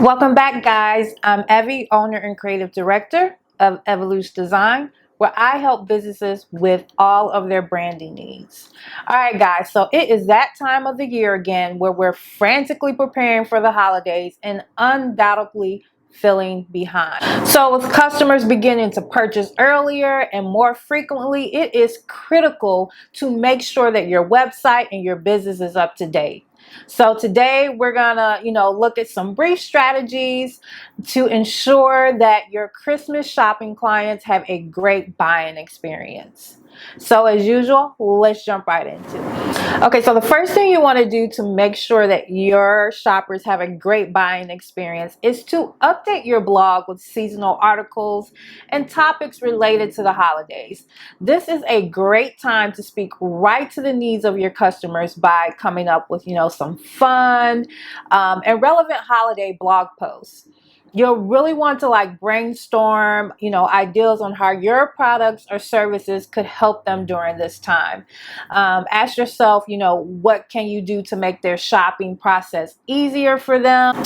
Welcome back, guys. I'm Evie, owner and creative director of Evielutions Design, where I help businesses with all of their branding needs. All right, guys, so it is that time of the year again where we're frantically preparing for the holidays and undoubtedly feeling behind. So with customers beginning to purchase earlier and more frequently, it is critical to make sure that your website and your business is up to date. So today we're gonna, look at some brief strategies to ensure that your Christmas shopping clients have a great buying experience. So as usual, let's jump right into it. Okay, so the first thing you want to do to make sure that your shoppers have a great buying experience is to update your blog with seasonal articles and topics related to the holidays. This is a great time to speak right to the needs of your customers by coming up with, some fun and relevant holiday blog posts. You'll really want to brainstorm, ideas on how your products or services could help them during this time. Ask yourself, what can you do to make their shopping process easier for them?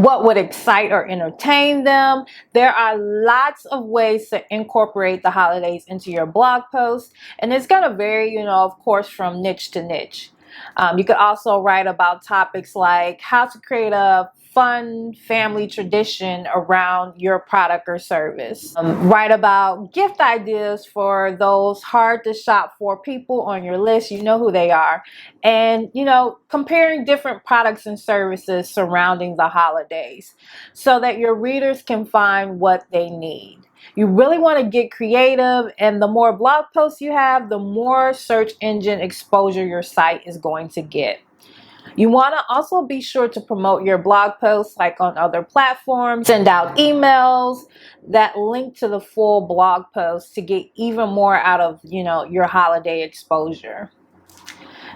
What would excite or entertain them? There are lots of ways to incorporate the holidays into your blog post, and it's going to vary, of course, from niche to niche. You could also write about topics like how to create a fun family tradition around your product or service. Write about gift ideas for those hard to shop for people on your list. You know who they are. And, comparing different products and services surrounding the holidays so that your readers can find what they need. You really want to get creative, and the more blog posts you have, the more search engine exposure your site is going to get. You want to also be sure to promote your blog posts like on other platforms. Send out emails that link to the full blog post to get even more out of, your holiday exposure.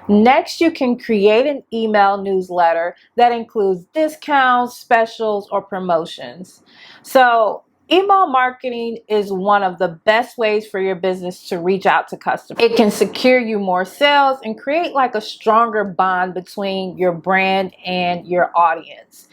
Next, you can create an email newsletter that includes discounts, specials, or promotions. So email marketing is one of the best ways for your business to reach out to customers. It can secure you more sales and create a stronger bond between your brand and your audience.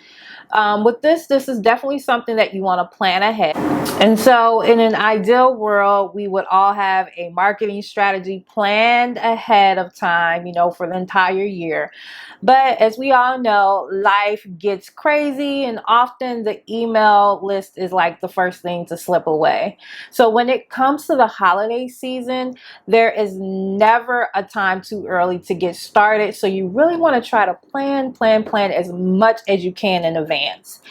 With this is definitely something that you want to plan ahead. And so in an ideal world, we would all have a marketing strategy planned ahead of time, for the entire year. But as we all know, life gets crazy, and often the email list is like the first thing to slip away. So when it comes to the holiday season, there is never a time too early to get started. So you really want to try to plan as much as you can in advance.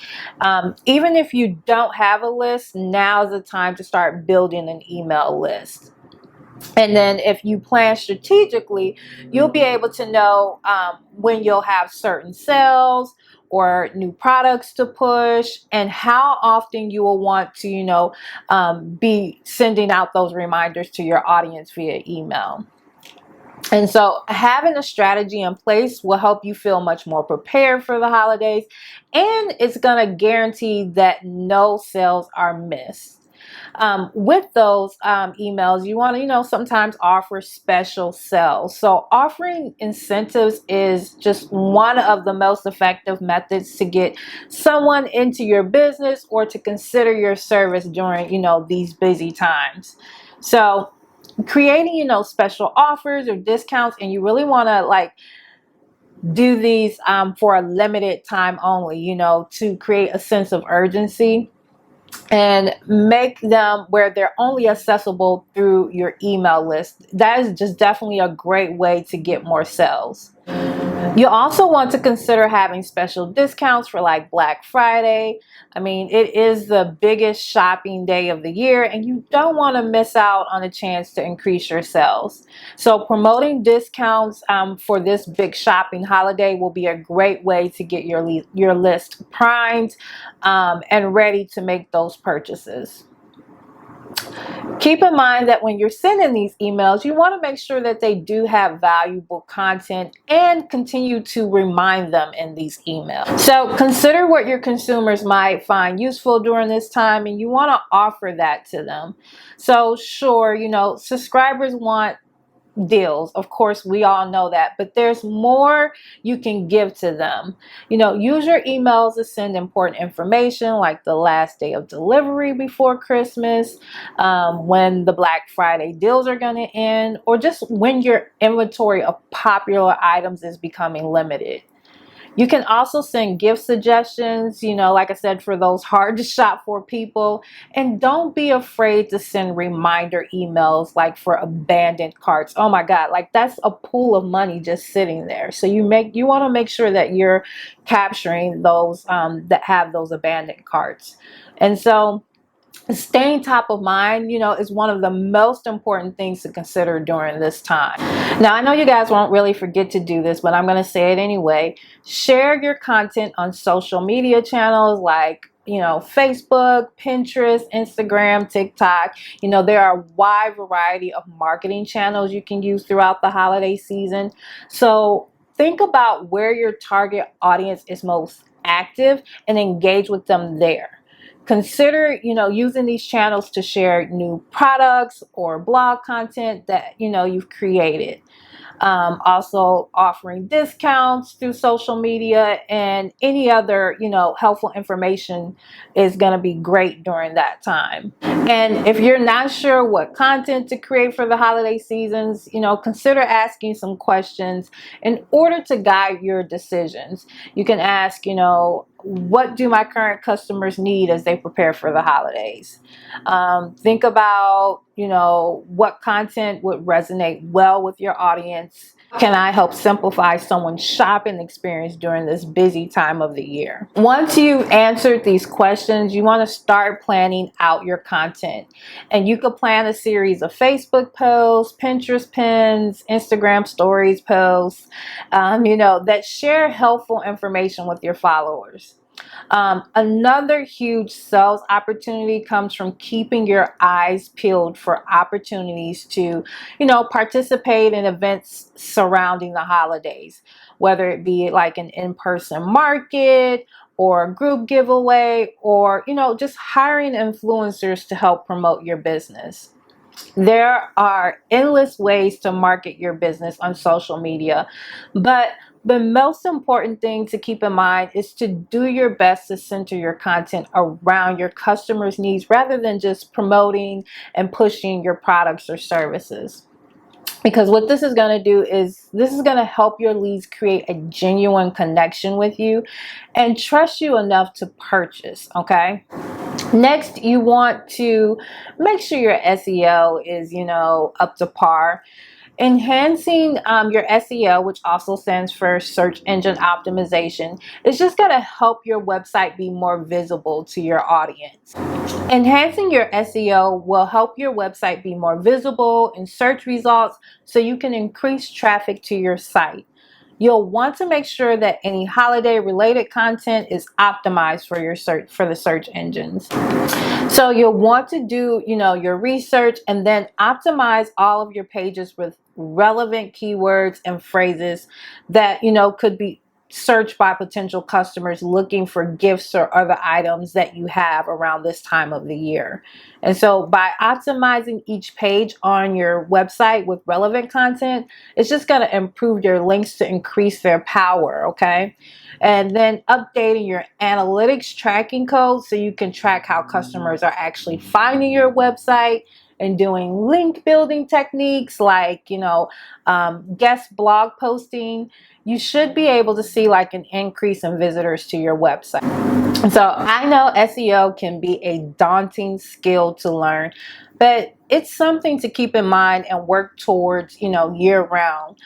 Even if you don't have a list, now's the time to start building an email list. And then if you plan strategically, you'll be able to know when you'll have certain sales or new products to push, and how often you will want to, be sending out those reminders to your audience via email. And so having a strategy in place will help you feel much more prepared for the holidays, and it's going to guarantee that no sales are missed. With those emails, you want to, sometimes offer special sales. So offering incentives is just one of the most effective methods to get someone into your business or to consider your service during, these busy times. So creating, special offers or discounts, and you really want to do these for a limited time only, to create a sense of urgency, and make them where they're only accessible through your email list. That is just definitely a great way to get more sales. You also want to consider having special discounts for Black Friday. I mean, it is the biggest shopping day of the year, and you don't want to miss out on a chance to increase your sales. So promoting discounts for this big shopping holiday will be a great way to get your list primed and ready to make those purchases. Keep in mind that when you're sending these emails, you want to make sure that they do have valuable content and continue to remind them in these emails. So consider what your consumers might find useful during this time, and you want to offer that to them. So sure, subscribers want deals. Of course, we all know that, but there's more you can give to them. Use your emails to send important information like the last day of delivery before Christmas, when the Black Friday deals are going to end, or just when your inventory of popular items is becoming limited. You can also send gift suggestions, like I said, for those hard to shop for people. And don't be afraid to send reminder emails like for abandoned carts. Oh my God, like that's a pool of money just sitting there. So you want to make sure that you're capturing those that have those abandoned carts. And so staying top of mind, is one of the most important things to consider during this time. Now, I know you guys won't really forget to do this, but I'm going to say it anyway. Share your content on social media channels like, Facebook, Pinterest, Instagram, TikTok. There are a wide variety of marketing channels you can use throughout the holiday season. So think about where your target audience is most active and engage with them there. Consider, using these channels to share new products or blog content that, you've created. Also offering discounts through social media and any other, helpful information is going to be great during that time. And if you're not sure what content to create for the holiday seasons, consider asking some questions in order to guide your decisions. You can ask, what do my current customers need as they prepare for the holidays? Think about, what content would resonate well with your audience. Can I help simplify someone's shopping experience during this busy time of the year? Once you've answered these questions, you want to start planning out your content. And you could plan a series of Facebook posts, Pinterest pins, Instagram stories posts, that share helpful information with your followers. Another huge sales opportunity comes from keeping your eyes peeled for opportunities to, participate in events surrounding the holidays, whether it be like an in-person market or a group giveaway, or, just hiring influencers to help promote your business. There are endless ways to market your business on social media, but the most important thing to keep in mind is to do your best to center your content around your customers' needs rather than just promoting and pushing your products or services. Because what this is going to do is this is going to help your leads create a genuine connection with you and trust you enough to purchase, okay? Next, you want to make sure your SEO is, up to par. Enhancing your SEO, which also stands for search engine optimization, is just going to help your website be more visible to your audience. Enhancing your SEO will help your website be more visible in search results so you can increase traffic to your site. You'll want to make sure that any holiday related content is optimized for the search engines. So you'll want to do, your research and then optimize all of your pages with relevant keywords and phrases that, could be searched by potential customers looking for gifts or other items that you have around this time of the year. And so by optimizing each page on your website with relevant content, it's just going to improve your links to increase their power, okay? And then updating your analytics tracking code so you can track how customers are actually finding your website, and doing link building techniques like, guest blog posting. You should be able to see like an increase in visitors to your website. So I know SEO can be a daunting skill to learn, but it's something to keep in mind and work towards, year round.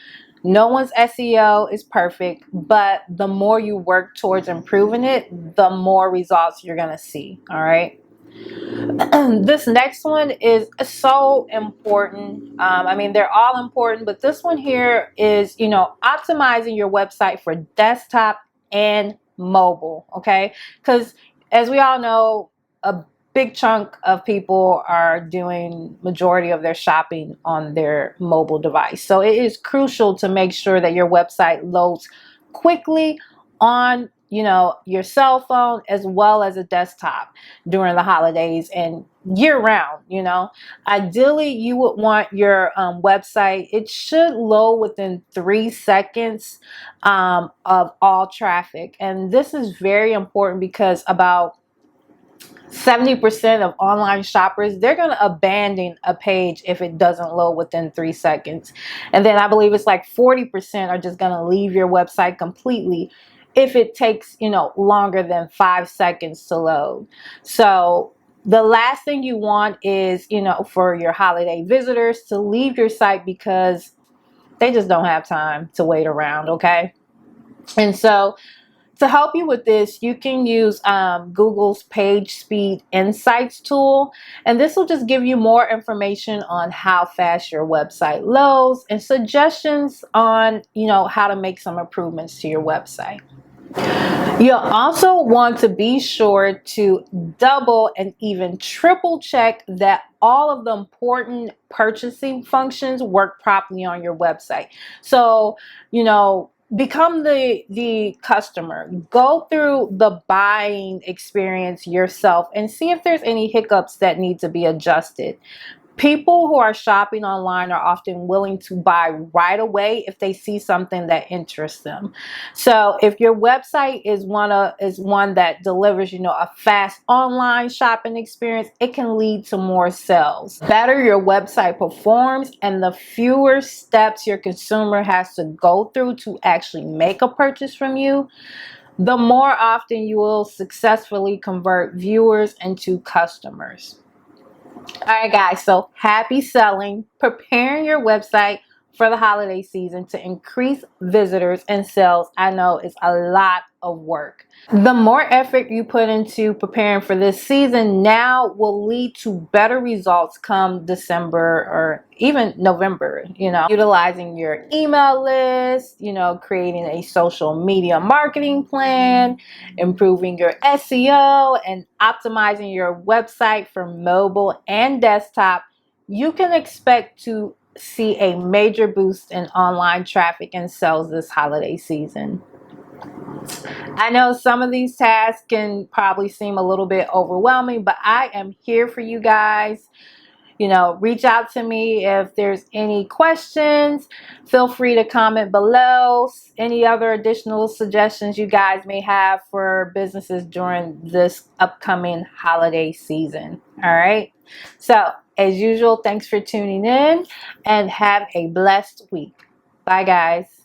No one's SEO is perfect, but the more you work towards improving it, the more results you're going to see. All right. This next one is so important. They're all important, but this one here is, optimizing your website for desktop and mobile, okay? Because as we all know, a big chunk of people are doing majority of their shopping on their mobile device. So it is crucial to make sure that your website loads quickly on you know, your cell phone as well as a desktop during the holidays and year round. You know, ideally you would want your website, it should load within 3 seconds of all traffic. And this is very important because about 70% of online shoppers, they're going to abandon a page if it doesn't load within 3 seconds. And then I believe it's like 40% are just going to leave your website completely if it takes, you know, longer than 5 seconds to load. So the last thing you want is, you know, for your holiday visitors to leave your site because they just don't have time to wait around, okay? And so to help you with this, you can use Google's Page Speed Insights tool, and this will just give you more information on how fast your website loads and suggestions on, you know, how to make some improvements to your website. You'll also want to be sure to double and even triple check that all of the important purchasing functions work properly on your website. So, you know, become the customer. Go through the buying experience yourself and see if there's any hiccups that need to be adjusted. People who are shopping online are often willing to buy right away if they see something that interests them. So if your website is one that delivers, you know, a fast online shopping experience, it can lead to more sales. The better your website performs and the fewer steps your consumer has to go through to actually make a purchase from you, the more often you will successfully convert viewers into customers. All right, guys, so happy selling, preparing your website for the holiday season to increase visitors and sales. I know it's a lot of work. The more effort you put into preparing for this season now will lead to better results come December or even November, you know, utilizing your email list, you know, creating a social media marketing plan, improving your SEO, and optimizing your website for mobile and desktop. You can expect to see a major boost in online traffic and sales this holiday season. I know some of these tasks can probably seem a little bit overwhelming, but I am here for you guys. You know, reach out to me if there's any questions. Feel free to comment below. Any other additional suggestions you guys may have for businesses during this upcoming holiday season. All right. So, as usual, thanks for tuning in and have a blessed week. Bye, guys.